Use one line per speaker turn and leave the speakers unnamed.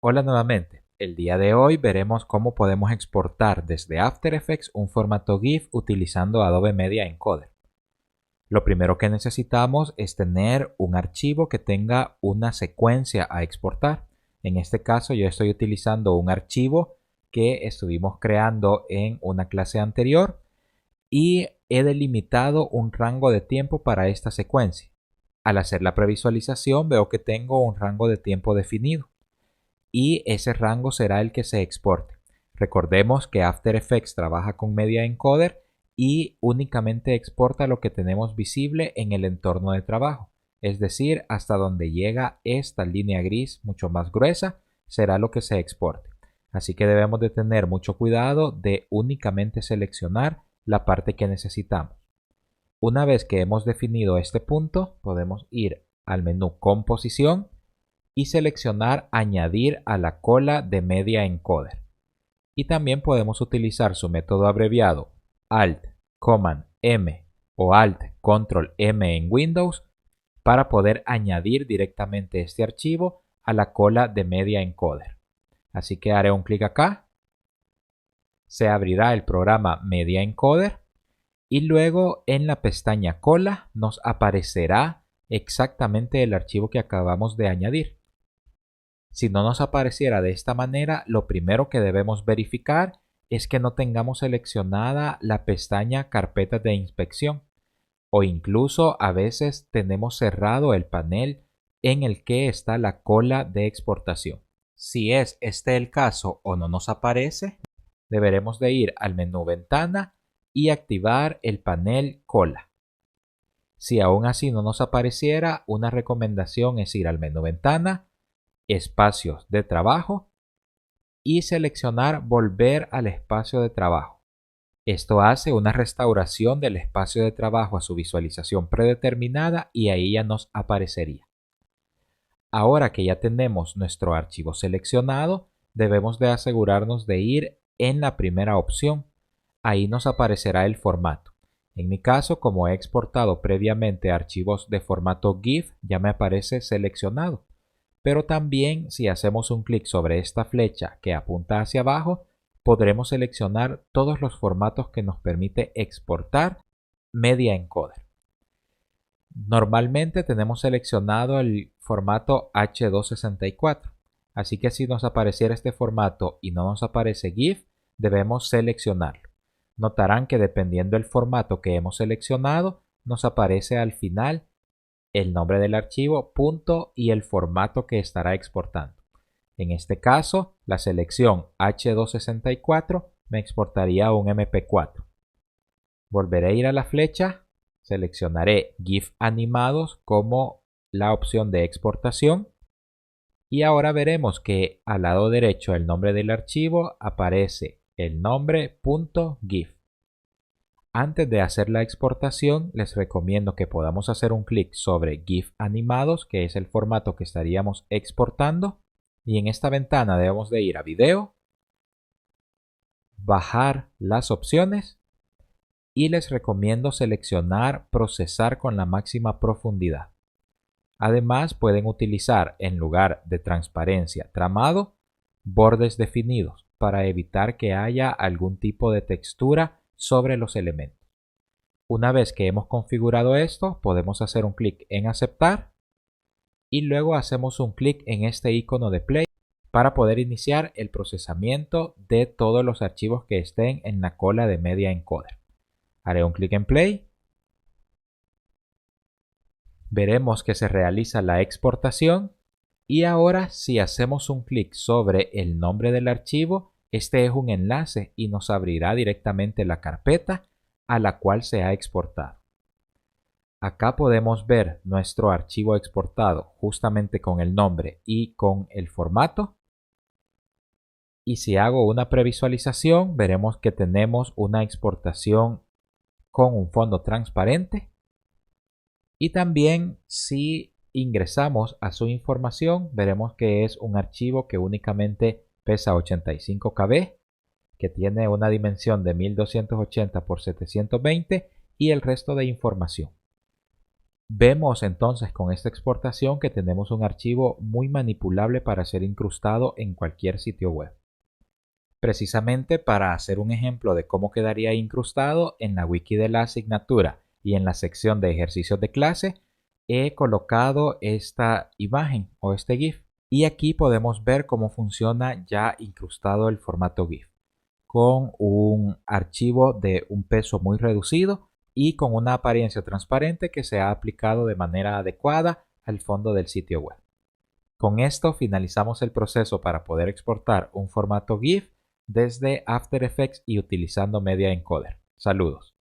Hola nuevamente. El día de hoy veremos cómo podemos exportar desde After Effects un formato GIF utilizando Adobe Media Encoder. Lo primero que necesitamos es tener un archivo que tenga una secuencia a exportar. En este caso yo estoy utilizando un archivo que estuvimos creando en una clase anterior y he delimitado un rango de tiempo para esta secuencia. Al hacer la previsualización veo que tengo un rango de tiempo definido y ese rango será el que se exporte. Recordemos que After Effects trabaja con Media Encoder y únicamente exporta lo que tenemos visible en el entorno de trabajo, es decir, hasta donde llega esta línea gris mucho más gruesa será lo que se exporte. Así que debemos de tener mucho cuidado de únicamente seleccionar la parte que necesitamos. Una vez que hemos definido este punto, podemos ir al menú Composición y seleccionar Añadir a la cola de Media Encoder. Y también podemos utilizar su método abreviado Alt, Command M o Alt, Control M en Windows para poder añadir directamente este archivo a la cola de Media Encoder. Así que haré un clic acá, se abrirá el programa Media Encoder y luego en la pestaña Cola nos aparecerá exactamente el archivo que acabamos de añadir. Si no nos apareciera de esta manera, lo primero que debemos verificar es que no tengamos seleccionada la pestaña Carpetas de inspección o incluso a veces tenemos cerrado el panel en el que está la cola de exportación. Si es este el caso o no nos aparece, deberemos de ir al menú Ventana y activar el panel Cola. Si aún así no nos apareciera, una recomendación es ir al menú Ventana, Espacios de trabajo y seleccionar Volver al espacio de trabajo. Esto hace una restauración del espacio de trabajo a su visualización predeterminada y ahí ya nos aparecería. Ahora que ya tenemos nuestro archivo seleccionado, debemos de asegurarnos de ir en la primera opción. Ahí nos aparecerá el formato. En mi caso, como he exportado previamente archivos de formato GIF, ya me aparece seleccionado. Pero también si hacemos un clic sobre esta flecha que apunta hacia abajo, podremos seleccionar todos los formatos que nos permite exportar Media Encoder. Normalmente tenemos seleccionado el formato H264, así que si nos apareciera este formato y no nos aparece GIF, debemos seleccionarlo. Notarán que dependiendo del formato que hemos seleccionado, nos aparece al final el nombre del archivo, punto y el formato que estará exportando. En este caso, la selección H264 me exportaría un MP4. Volveré a ir a la flecha, seleccionaré GIF animados como la opción de exportación y ahora veremos que al lado derecho del nombre del archivo aparece el nombre .gif. Antes de hacer la exportación, les recomiendo que podamos hacer un clic sobre GIF animados, que es el formato que estaríamos exportando. Y en esta ventana debemos de ir a Video, bajar las opciones y les recomiendo seleccionar Procesar con la máxima profundidad. Además, pueden utilizar en lugar de transparencia tramado, bordes definidos para evitar que haya algún tipo de textura sobre los elementos. Una vez que hemos configurado esto, podemos hacer un clic en aceptar y luego hacemos un clic en este icono de play para poder iniciar el procesamiento de todos los archivos que estén en la cola de Media Encoder. Haré un clic en play. Veremos que se realiza la exportación y ahora si hacemos un clic sobre el nombre del archivo, este es un enlace y nos abrirá directamente la carpeta a la cual se ha exportado. Acá podemos ver nuestro archivo exportado justamente con el nombre y con el formato. Y si hago una previsualización, veremos que tenemos una exportación con un fondo transparente. Y también si ingresamos a su información, veremos que es un archivo que únicamente pesa 85 KB, que tiene una dimensión de 1280 por 720 y el resto de información. Vemos entonces con esta exportación que tenemos un archivo muy manipulable para ser incrustado en cualquier sitio web. Precisamente para hacer un ejemplo de cómo quedaría incrustado, en la wiki de la asignatura y en la sección de ejercicios de clase he colocado esta imagen o este GIF. Y aquí podemos ver cómo funciona ya incrustado el formato GIF, con un archivo de un peso muy reducido y con una apariencia transparente que se ha aplicado de manera adecuada al fondo del sitio web. Con esto finalizamos el proceso para poder exportar un formato GIF desde After Effects y utilizando Media Encoder. Saludos.